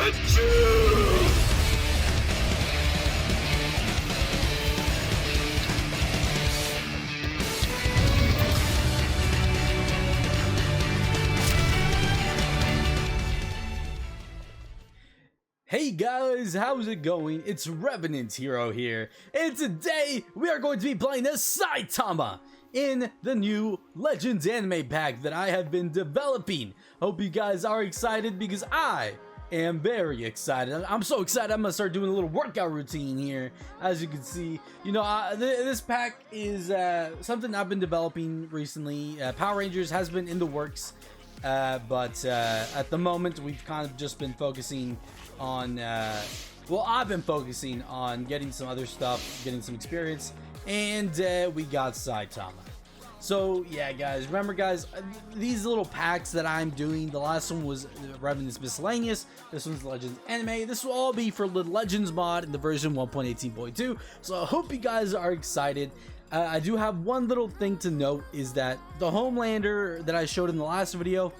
Hey guys, how's it going? It's Revenant Hero here, and today we are going to be playing as Saitama in the new Legends anime pack that I have been developing. Hope you guys are excited because I am very excited. I'm so excited I'm gonna start doing a little workout routine here. As you can see, you know, this pack is something I've been developing recently. Power Rangers has been in the works, but at the moment we've kind of just been focusing on well, I've been focusing on getting some other stuff, getting some experience, and we got Saitama. So yeah guys, remember guys, these little packs that I'm doing, the last one was Revenant's Miscellaneous, this one's Legends Anime, this will all be for the Legends mod in the version 1.18.2, so I hope you guys are excited. I do have one little thing to note, is that the Homelander that I showed in the last video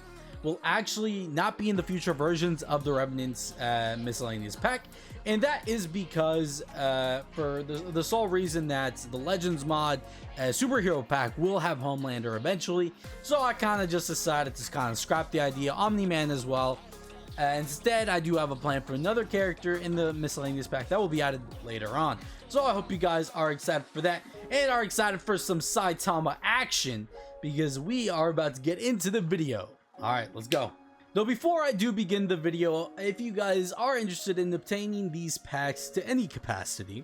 will actually not be in the future versions of the Revenant's Miscellaneous pack, and that is because for the sole reason that the Legends mod superhero pack will have Homelander eventually, so I kind of just decided to kind of scrap the idea. Omni-Man as well. Instead, I do have a plan for another character in the Miscellaneous pack that will be added later on, so I hope you guys are excited for that and are excited for some Saitama action, because we are about to get into the video. Alright, let's go. Though before I do begin the video, if you guys are interested in obtaining these packs to any capacity,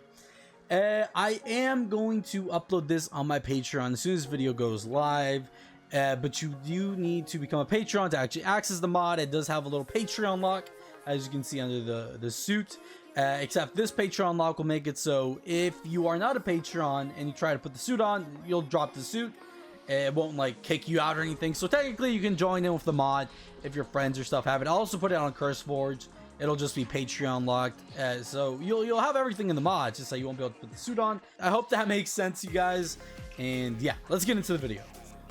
I am going to upload this on my Patreon as soon as this video goes live. But you do need to become a Patreon to actually access the mod. It does have a little Patreon lock, as you can see under the suit. Except this Patreon lock will make it so if you are not a Patreon and you try to put the suit on, you'll drop the suit. It won't like kick you out or anything, so technically you can join in with the mod if your friends or stuff have it. I'll also put it on CurseForge. It'll just be Patreon locked, so you'll have everything in the mod, just so you won't be able to put the suit on. I hope that makes sense, you guys. And yeah, let's get into the video.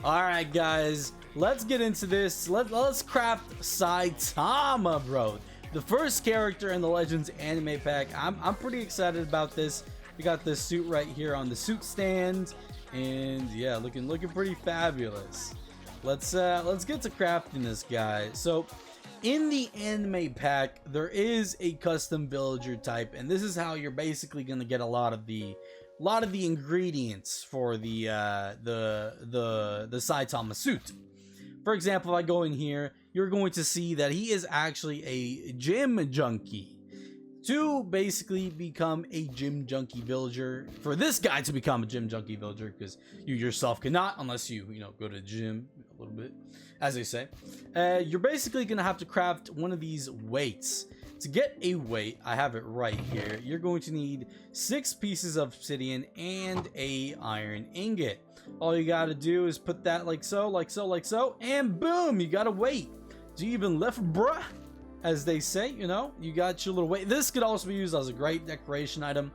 All right guys, let's get into this. Let's craft Saitama, bro, the first character in the Legends anime pack. I'm pretty excited about this. We got this suit right here on the suit stand, and yeah, looking pretty fabulous. Let's get to crafting this guy. So in the anime pack there is a custom villager type, and this is how you're basically going to get a lot of the ingredients for the Saitama suit. For example, if I go in here, you're going to see that he is actually a gym junkie. To basically become a gym junkie villager, for this guy to become a gym junkie villager, because you yourself cannot unless you go to the gym a little bit, as they say, you're basically gonna have to craft one of these weights. To get a weight, I have it right here, you're going to need 6 pieces of obsidian and a iron ingot. All you gotta do is put that like so, and boom, you got a weight. Do you even lift, bruh? As they say, you know, you got your little weight. This could also be used as a great decoration item.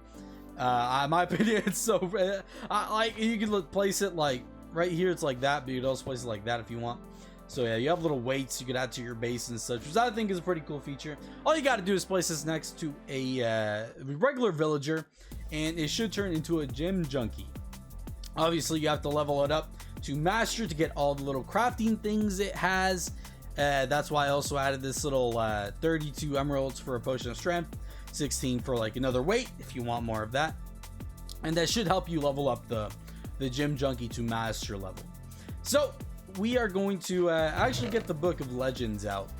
In my opinion, it's so like you can place it like right here. It's like that, but you could also place it like that if you want. So yeah, you have little weights you could add to your base and such, which I think is a pretty cool feature. All you got to do is place this next to a regular villager, and it should turn into a gym junkie. Obviously, you have to level it up to master to get all the little crafting things it has. That's why I also added this little 32 emeralds for a potion of strength, 16 for like another weight if you want more of that, and that should help you level up the gym junkie to master level. So we are going to actually get the Book of Legends out,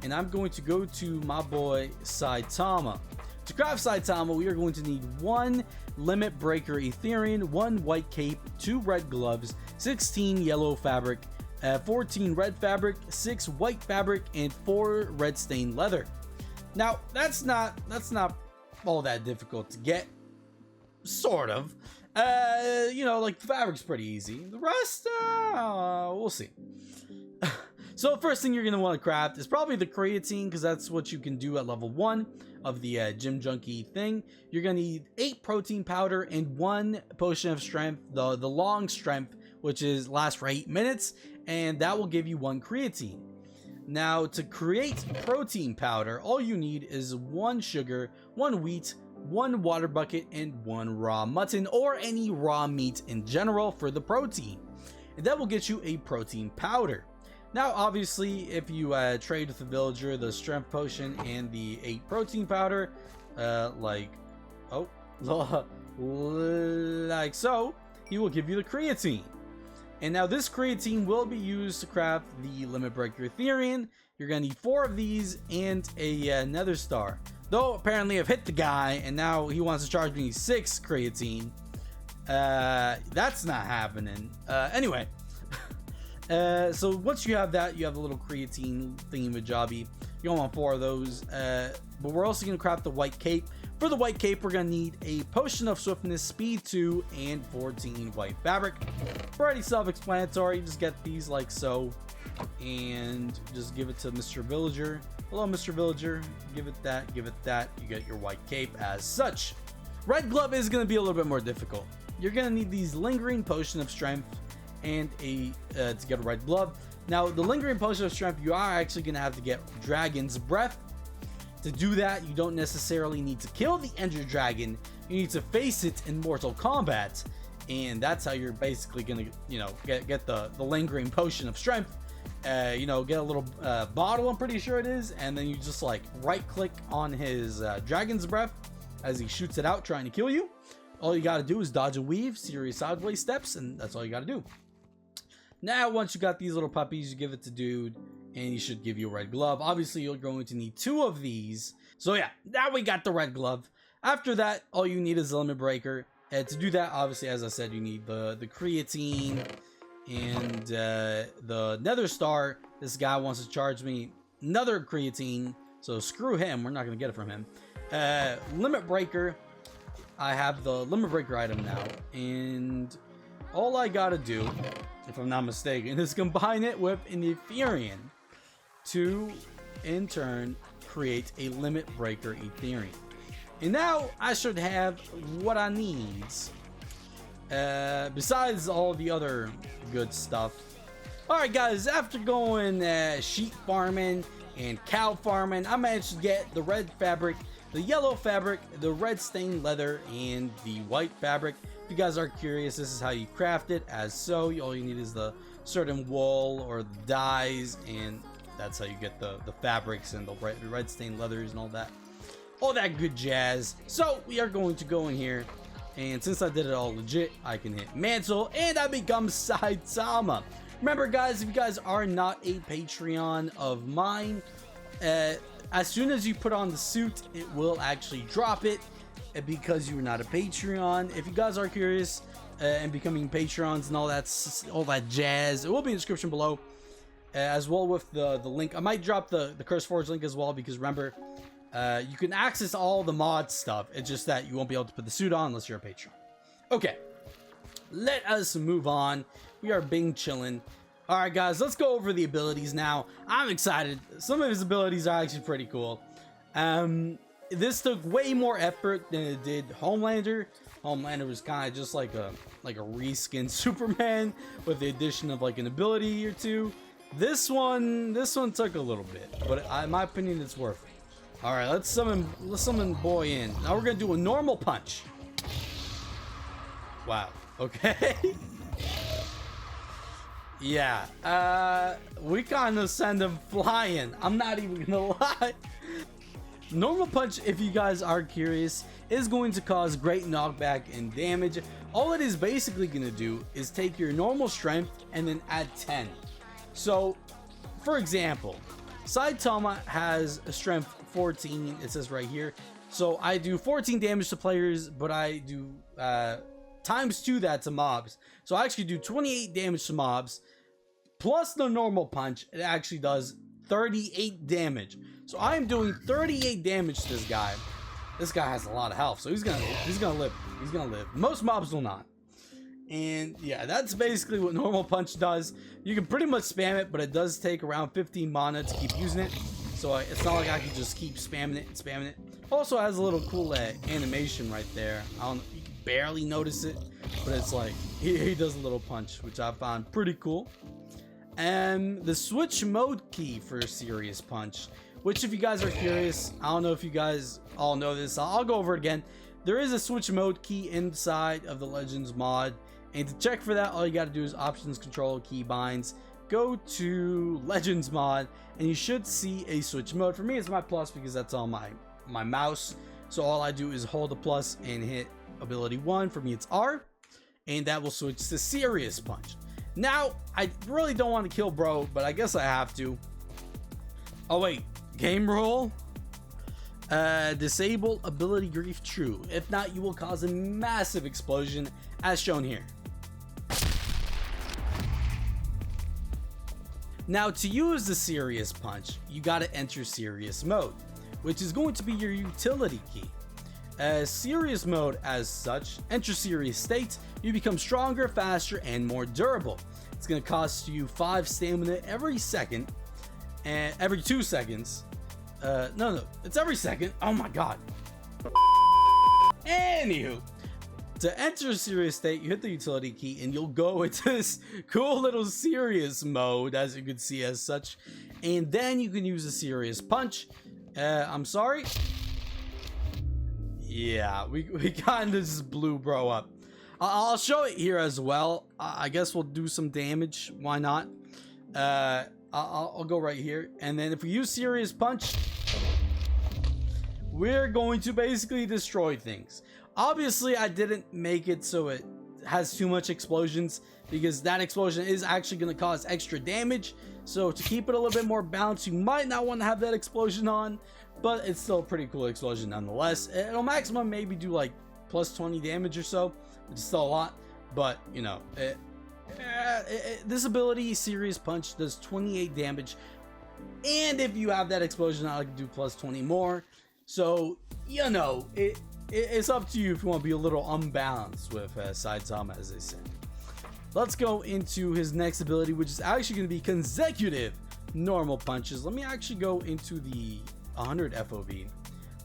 and I'm going to go to my boy Saitama. To craft Saitama, we are going to need 1 limit breaker Ethereum, 1 white cape, 2 red gloves, 16 yellow fabric, 14 red fabric, 6 white fabric, and 4 red stained leather. Now that's not all that difficult to get, sort of. You know, like, fabric's pretty easy. The rest, we'll see. So the first thing you're going to want to craft is probably the creatine, because that's what you can do at level 1 of the gym junkie thing. You're going to need 8 protein powder and 1 potion of strength, the long strength, which lasts for 8 minutes, and that will give you 1 creatine. Now, to create protein powder, all you need is 1 sugar, 1 wheat, 1 water bucket, and 1 raw mutton, or any raw meat in general for the protein. And that will get you a protein powder. Now, obviously, if you trade with the villager the strength potion and the 8 protein powder, like so, he will give you the creatine. And now this creatine will be used to craft the Limit Breaker Ethereum. You're going to need 4 of these and a nether star. Though apparently I've hit the guy and now he wants to charge me 6 creatine. That's not happening. Anyway. So once you have that, you have a little creatine thingamajobby. You want 4 of those. But we're also going to craft the white cape. For the white cape, we're going to need a potion of swiftness, speed 2, and 14 white fabric. Pretty self-explanatory. Just get these like so. And just give it to Mr. Villager. Hello, Mr. Villager. Give it that, give it that. You get your white cape as such. Red glove is going to be a little bit more difficult. You're going to need these lingering potion of strength and to get a red glove. Now, the lingering potion of strength, you are actually going to have to get Dragon's Breath. To do that, you don't necessarily need to kill the Ender Dragon. You need to face it in Mortal Kombat. And that's how you're basically going to, get the lingering potion of strength. Get a little bottle, I'm pretty sure it is. And then you just like right click on his Dragon's Breath as he shoots it out trying to kill you. All you got to do is dodge and weave, serious sideways steps, and that's all you got to do. Now, once you got these little puppies, you give it to dude, and he should give you a red glove. Obviously, you're going to need 2 of these. So yeah, now we got the red glove. After that, all you need is the limit breaker. And to do that, obviously, as I said, you need the creatine and the nether star. This guy wants to charge me another creatine, so screw him. We're not going to get it from him. Limit breaker. I have the limit breaker item now, and all I gotta do, if I'm not mistaken, is combine it with an Ethereum to, in turn, create a limit breaker Ethereum. And now I should have what I need, besides all the other good stuff. Alright guys, after going sheep farming and cow farming, I managed to get the red fabric, the yellow fabric, the red stained leather, and the white fabric. If you guys are curious, this is how you craft it. As so, all you need is the certain wool or the dyes, and that's how you get the fabrics and the red stained leathers and all that good jazz. So we are going to go in here, and since I did it all legit, I can hit mantle, and I become Saitama. Remember guys, if you guys are not a Patreon of mine, as soon as you put on the suit, it will actually drop it because you're not a Patreon. If you guys are curious and becoming Patreons and all that jazz, it will be in the description below, as well with the link. I might drop the Curse Forge link as well, because remember, you can access all the mod stuff. It's just that you won't be able to put the suit on unless you're a Patreon. Okay, let us move on. We are bing chilling. Alright guys, let's go over the abilities now. I'm excited. Some of his abilities are actually pretty cool. This took way more effort than it did Homelander. Homelander was kind of just like a reskinned Superman with the addition of like an ability or two. This one took a little bit, but in my opinion, it's worth it. All right, let's summon boy in. Now we're gonna do a normal punch. Wow. Okay. Yeah. We kind of send him flying. I'm not even gonna lie. Normal punch, if you guys are curious, is going to cause great knockback and damage. All it is basically going to do is take your normal strength and then add 10. So, for example, Saitama has a strength 14, it says right here. So I do 14 damage to players, but I do times 2 that to mobs. So I actually do 28 damage to mobs, plus the normal punch, it actually does 38 damage. So I am doing 38 damage to this guy. This guy has a lot of health, so he's gonna live. He's gonna live. Most mobs will not. And yeah, that's basically what normal punch does. You can pretty much spam it, but it does take around 15 mana to keep using it. So it's not like I can just keep spamming it and spamming it. Also has a little cool animation right there. I don't know, you can barely notice it, but it's like he does a little punch, which I found pretty cool. and the switch mode key for Serious Punch, which if you guys are curious, I don't know if you guys all know this, I'll go over it again. There is a switch mode key inside of the Legends mod, and to check for that, all you got to do is options, control, keybinds, go to Legends mod, and you should see a switch mode. For me, it's my plus because that's on my mouse, so all I do is hold the plus and hit ability 1. For me, it's R, and that will switch to Serious Punch. Now, I really don't want to kill bro, but I guess I have to. Oh wait, game rule. Disable ability grief true. If not, you will cause a massive explosion as shown here. Now, to use the Serious Punch, you gotta enter Serious Mode, which is going to be your utility key. Serious Mode as such, enter Serious State, you become stronger, faster, and more durable. It's gonna cost you 5 stamina every second, and every 2 seconds. No, it's every second. Oh my god. Anywho, to enter Serious State, you hit the utility key and you'll go into this cool little Serious Mode, as you can see as such, and then you can use a Serious Punch. I'm sorry. Yeah, we kind of just blew bro up. I'll show it here as well. I guess we'll do some damage. Why not? I'll go right here, and then if we use Serious Punch, we're going to basically destroy things. Obviously, I didn't make it so it has too much explosions, because that explosion is actually going to cause extra damage. So to keep it a little bit more balanced, you might not want to have that explosion on, but it's still a pretty cool explosion nonetheless. It'll maximum maybe do like plus 20 damage or so, which is still a lot, but you know, this ability, Serious Punch, does 28 damage, and if you have that explosion, I can do plus 20 more. So you know, it's up to you if you want to be a little unbalanced with Saitama, as they say. Let's go into his next ability, which is actually going to be consecutive normal punches. Let me actually go into the 100 FOV.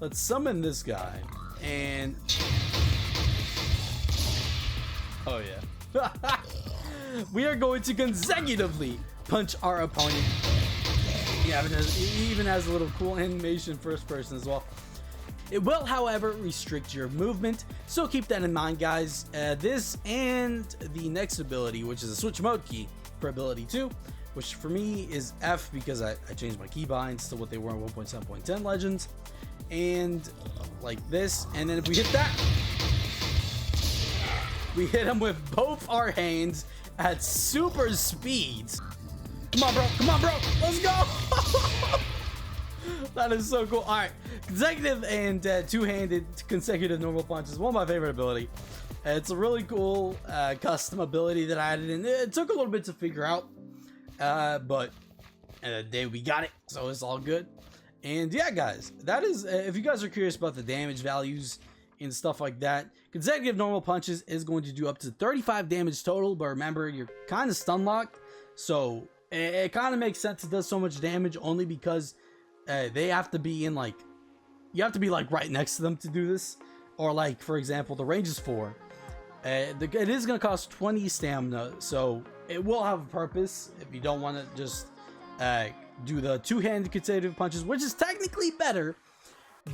Let's summon this guy, and oh yeah. We are going to consecutively punch our opponent. Yeah, it even has a little cool animation first person as well. It will, however, restrict your movement, so keep that in mind, guys. This and the next ability, which is a switch mode key for ability 2, which for me is F, because I changed my keybinds to what they were in 1.7.10 Legends, and like this. And then if we hit that, we hit him with both our hands at super speeds. Come on, bro. Come on, bro. Let's go. That is so cool. All right. Consecutive and two-handed consecutive normal punch is one of my favorite ability. It's a really cool custom ability that I added in. It took a little bit to figure out, but day we got it, so it's all good. And yeah, guys, that is, if you guys are curious about the damage values and stuff like that, consecutive normal punches is going to do up to 35 damage total, but remember, you're kind of stun locked, so it kind of makes sense it does so much damage only because they have to be in, like, you have to be like right next to them to do this, or like, for example, the range is 4. It is going to cost 20 stamina, so it will have a purpose if you don't want to just do the two-handed consecutive punches, which is technically better,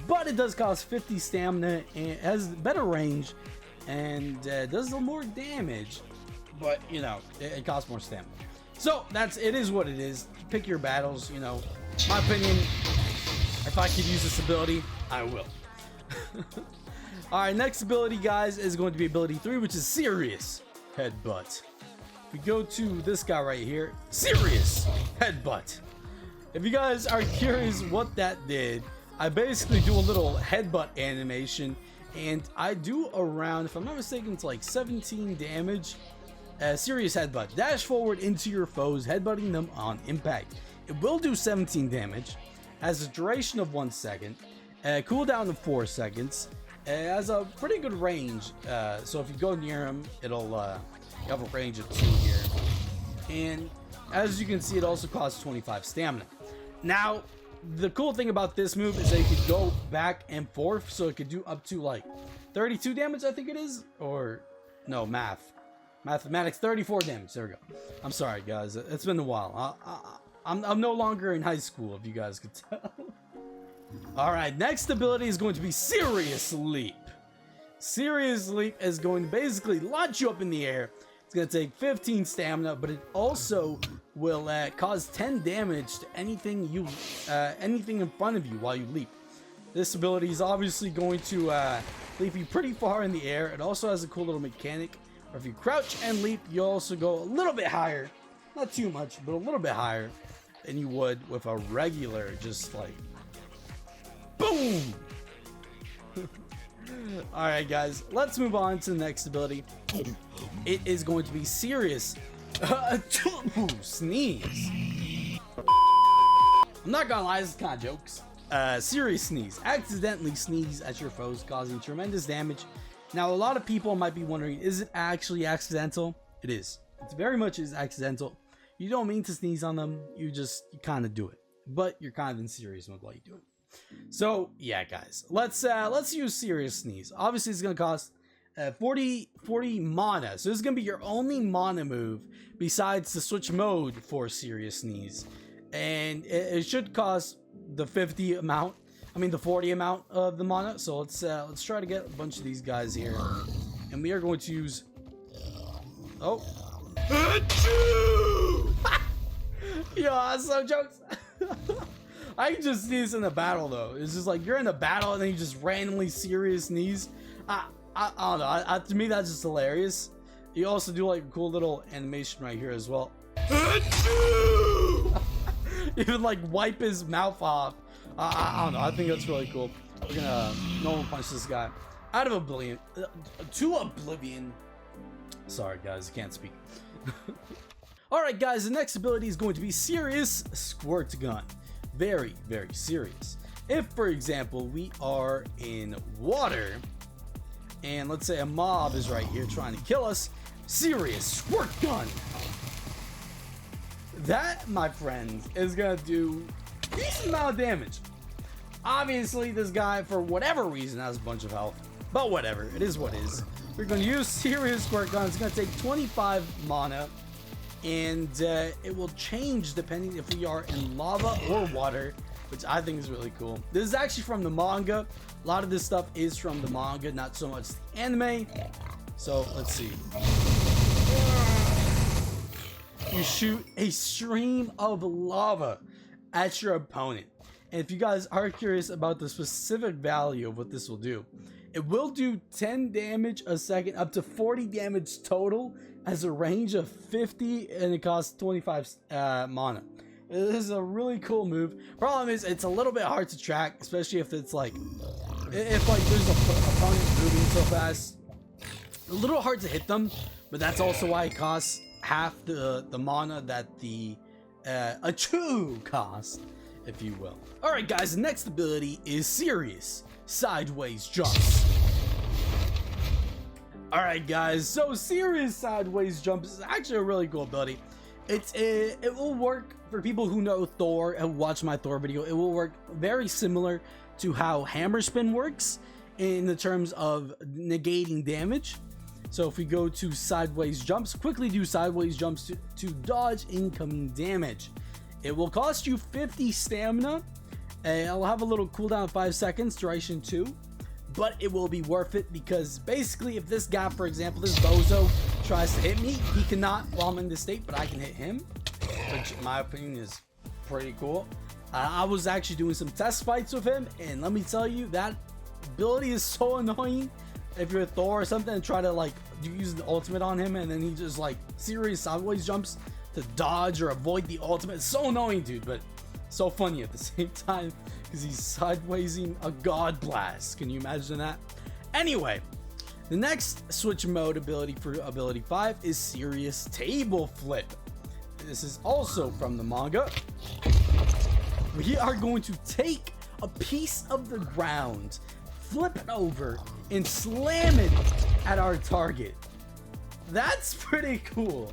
but it does cost 50 stamina and it has better range and does a little more damage, but you know, it costs more stamina. So it is what it is. Pick your battles, you know. My opinion, if I could use this ability, I will. Alright, next ability, guys, is going to be ability 3, which is Serious Headbutt. If we go to this guy right here, Serious Headbutt. If you guys are curious what that did, I basically do a little headbutt animation, and I do around, if I'm not mistaken, it's like 17 damage. Serious Headbutt. Dash forward into your foes, headbutting them on impact. It will do 17 damage, has a duration of 1 second, cooldown of 4 seconds, it has a pretty good range, so if you go near him, it'll you have a range of 2 here, and as you can see, it also costs 25 stamina. Now, the cool thing about this move is that you could go back and forth, so it could do up to like 32 damage, I think it is, or no, math. Mathematics, 34 damage. There we go. I'm sorry, guys. It's been a while. I'm no longer in high school, if you guys could tell. Alright, next ability is going to be Serious Leap. Serious Leap is going to basically launch you up in the air. It's going to take 15 stamina, but it also will cause 10 damage to anything in front of you while you leap. This ability is obviously going to leap you pretty far in the air. It also has a cool little mechanic where if you crouch and leap, you also go a little bit higher. Not too much, but a little bit higher than you would with a regular, just like, boom! Alright guys, let's move on to the next ability. It is going to be Serious Sneeze. I'm not gonna lie, this is kind of jokes. Serious Sneeze. Accidentally sneeze at your foes, causing tremendous damage. Now, a lot of people might be wondering, is it actually accidental? It is. It very much is accidental. You don't mean to sneeze on them, you kind of do it. But you're kind of in serious mode while you do it. So, yeah, guys. Let's use Serious Sneeze. Obviously, it's going to cost 40 mana. So, this is going to be your only mana move besides the switch mode for Serious Sneeze. And it should cost the 40 amount of the mana. So let's try to get a bunch of these guys here, and we are going to use yo, that's so jokes. I can just see this in the battle though. It's just like you're in a battle and then you just randomly Serious Sneeze. I don't know. To me that's just hilarious. You also do like a cool little animation right here as well. Even like wipe his mouth off. I don't know. I think that's really cool. We're gonna normal punch this guy out of oblivion to oblivion. Sorry, guys, I can't speak. All right, guys. The next ability is going to be Serious Squirt Gun. Very, very serious. If, for example, we are in water, and let's say a mob is right here trying to kill us, Serious Squirt Gun. That, my friends, is gonna do a decent amount of damage. Obviously, this guy, for whatever reason, has a bunch of health. But whatever, it is what it is. We're gonna use Serious Squirt Gun. It's gonna take 25 mana. And it will change depending if we are in lava or water, which I think is really cool. This is actually from the manga. A lot of this stuff is from the manga, not so much the anime. So, let's see. You shoot a stream of lava at your opponent. And if you guys are curious about the specific value of what this will do, it will do 10 damage a second, up to 40 damage total, has a range of 50, and it costs 25 mana. This is a really cool move. Problem is, it's a little bit hard to track, especially if it's like, there's a opponent moving so fast. A little hard to hit them, but that's also why it costs half the mana that the Achu cost, if you will. Alright guys, the next ability is Serious Sideways Jumps. Alright guys, so Serious Sideways Jumps is actually a really cool ability. It will work for people who know Thor and watch my Thor video. It will work very similar to how Hammer Spin works in the terms of negating damage. So if we go to Sideways Jumps, quickly do Sideways Jumps to dodge incoming damage. It will cost you 50 stamina, and I'll have a little cooldown of 5 seconds, duration 2, but it will be worth it because basically if this guy, for example, this bozo tries to hit me, he cannot while I'm in this state, but I can hit him, which in my opinion is pretty cool. I was actually doing some test fights with him, and let me tell you, that ability is so annoying. If you're a Thor or something and try to like use the ultimate on him, and then he just like Serious Sideways Jumps to dodge or avoid the ultimate. It's so annoying, dude, but so funny at the same time because he's sidewaysing a God Blast. Can you imagine that? Anyway, the next switch mode ability for ability 5 is Serious Table Flip. This is also from the manga. We are going to take a piece of the ground, flip it over, and slam it at our target. That's pretty cool.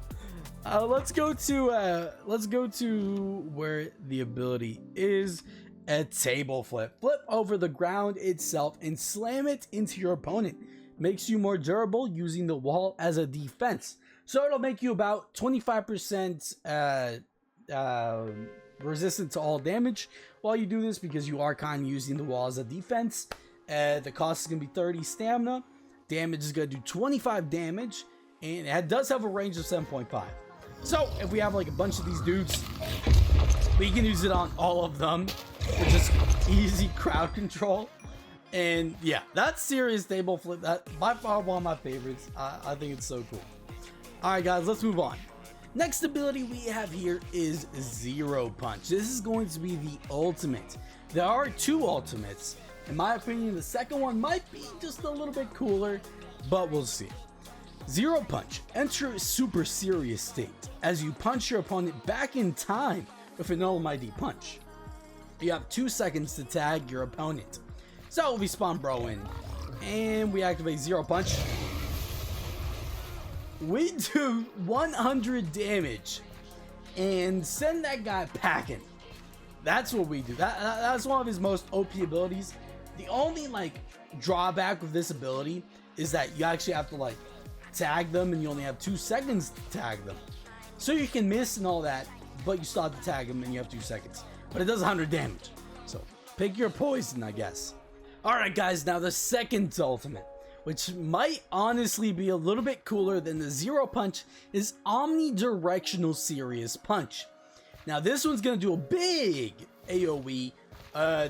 Let's go to where the ability is. A table flip. Flip over the ground itself and slam it into your opponent. Makes you more durable, using the wall as a defense. So it'll make you about 25% resistant to all damage while you do this, because you are kind of using the wall as a defense. The cost is going to be 30 stamina. Damage is going to do 25 damage, and it does have a range of 7.5. So if we have like a bunch of these dudes, we can use it on all of them for just easy crowd control. And yeah, that serious table flip, that by far one of my favorites. I think it's so cool. All right, guys, let's move on. Next ability we have here is Zero Punch. This is going to be the ultimate. There are two ultimates. In my opinion, the second one might be just a little bit cooler, but we'll see. Zero Punch. Enter a super serious state as you punch your opponent back in time with an almighty punch. You have 2 seconds to tag your opponent. So we spawn bro in, and we activate Zero Punch. We do 100 damage and send that guy packing. That's what we do. That's one of his most OP abilities. The only like drawback with this ability is that you actually have to like tag them, and you only have 2 seconds to tag them. So you can miss and all that, but you still have to tag them and you have 2 seconds. But it does 100 damage. So pick your poison, I guess. Alright guys, now the second ultimate, which might honestly be a little bit cooler than the Zero Punch, is Omnidirectional Serious Punch. Now this one's going to do a big AoE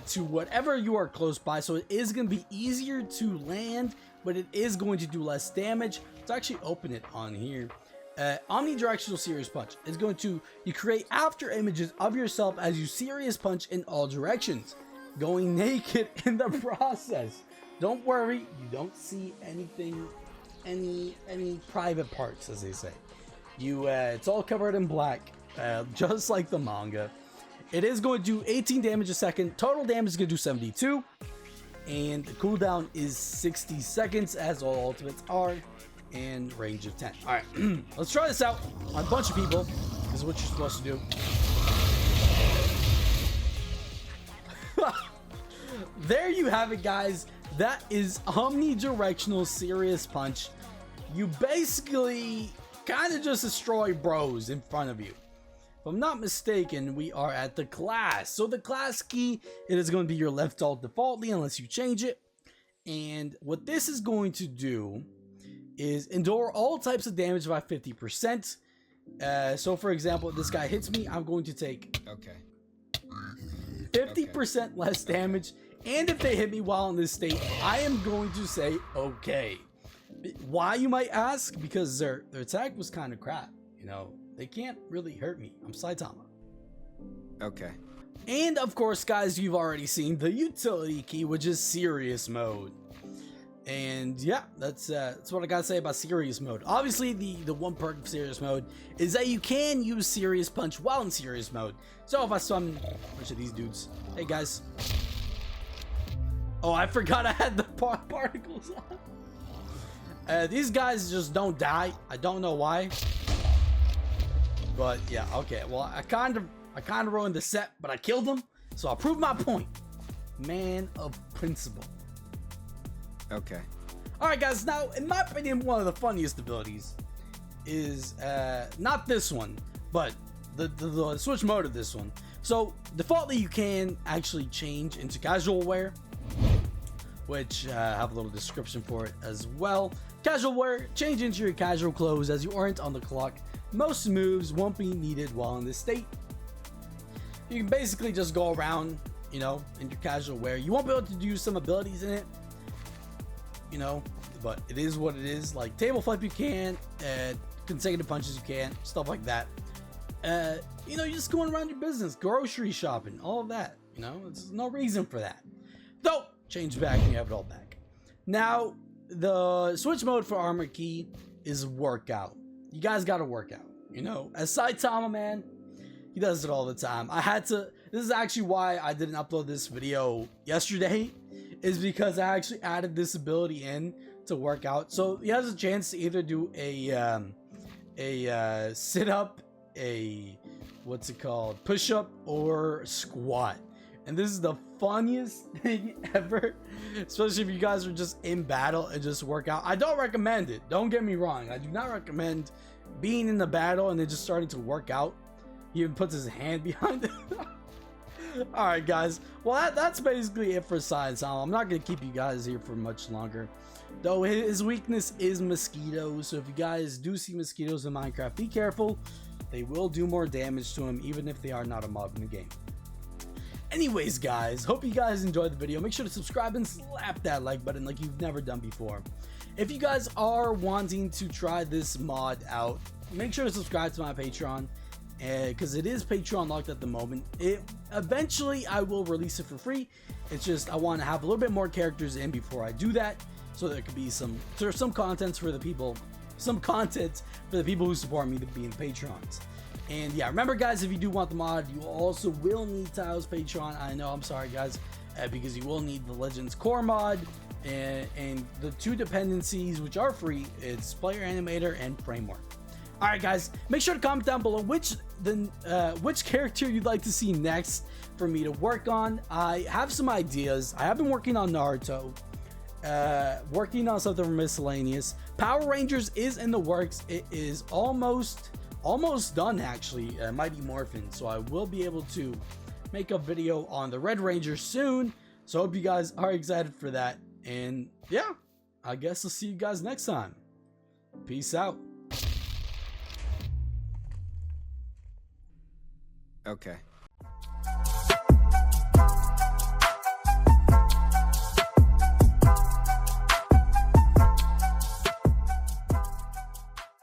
to whatever you are close by, so it is going to be easier to land, but it is going to do less damage. Let's actually open it on here. Omnidirectional Serious Punch is going to, you create after images of yourself as you serious punch in all directions, going naked in the process. Don't worry, you don't see anything, any private parts, as they say. It's all covered in black, just like the manga. It is going to do 18 damage a second. Total damage is going to do 72. And the cooldown is 60 seconds, as all ultimates are, and range of 10. Alright, let's try this out on a bunch of people. This is what you're supposed to do. There you have it, guys. That is Omnidirectional Serious Punch. You basically kind of just destroy bros in front of you. If I'm not mistaken, we are at the class. So the class key, it is going to be your left alt defaultly unless you change it. And what this is going to do is endure all types of damage by 50%. So for example, if this guy hits me, I'm going to take 50% less damage. And if they hit me while in this state, I am going to say okay. Why, you might ask? Because their attack was kind of crap. You know, they can't really hurt me. I'm Saitama. Okay. And of course, guys, you've already seen the utility key, which is serious mode. And yeah, that's what I gotta say about serious mode. Obviously, the one perk of serious mode is that you can use serious punch while in serious mode. So if I summon a bunch of these dudes, hey guys. Oh, I forgot I had the particles on. These guys just don't die. I don't know why. But yeah, okay. Well, I kind of ruined the set, but I killed them, so I'll prove my point. Man of principle. Okay. All right, guys. Now, in my opinion, one of the funniest abilities is not this one, but the switch mode of this one. So defaultly, you can actually change into casual wear, which I have a little description for it as well. Casual wear, change into your casual clothes as you aren't on the clock. Most moves won't be needed while in this state. You can basically just go around, you know, in your casual wear. You won't be able to do some abilities in it, you know, but it is what it is. Like table flip you can, consecutive punches you can, stuff like that. You know, you're just going around your business, grocery shopping, all of that. You know, there's no reason for that. Though, change back and you have it all back. Now, the switch mode for armor key is workout. You guys got to work out. You know, as Saitama, man, he does it all the time. I had to. This is actually why I didn't upload this video yesterday, is because I actually added this ability in to work out. So he has a chance to either do a sit up, what's it called, push up, or squat. And this is the funniest thing ever, especially if you guys are just in battle and just work out. I don't recommend it. Don't get me wrong. I do not recommend being in the battle and then just starting to work out. He even puts his hand behind it. Alright guys, well that's basically it for Saitama. I'm not going to keep you guys here for much longer. Though his weakness is mosquitoes, so if you guys do see mosquitoes in Minecraft, be careful. They will do more damage to him even if they are not a mob in the game. Anyways guys, hope you guys enjoyed the video. Make sure to subscribe and slap that like button like you've never done before. If you guys are wanting to try this mod out, make sure to subscribe to my Patreon, because it is Patreon locked at the moment. Eventually I will release it for free. It's just I want to have a little bit more characters in before I do that, so there could be some contents for the people, who support me to be in Patrons. And yeah, remember guys, if you do want the mod, you also will need Tihyo's Patreon. I know, I'm sorry guys, because you will need the Legends Core mod and the 2 dependencies which are free. It's Player Animator and Framework. Alright guys, make sure to comment down below which character you'd like to see next for me to work on. I have some ideas. I have been working on Naruto, working on something from Miscellaneous. Power Rangers is in the works. It is almost done actually. Mighty Morphin, so I will be able to make a video on the Red Ranger soon. So I hope you guys are excited for that. And yeah, I guess I'll see you guys next time. Peace out. Okay.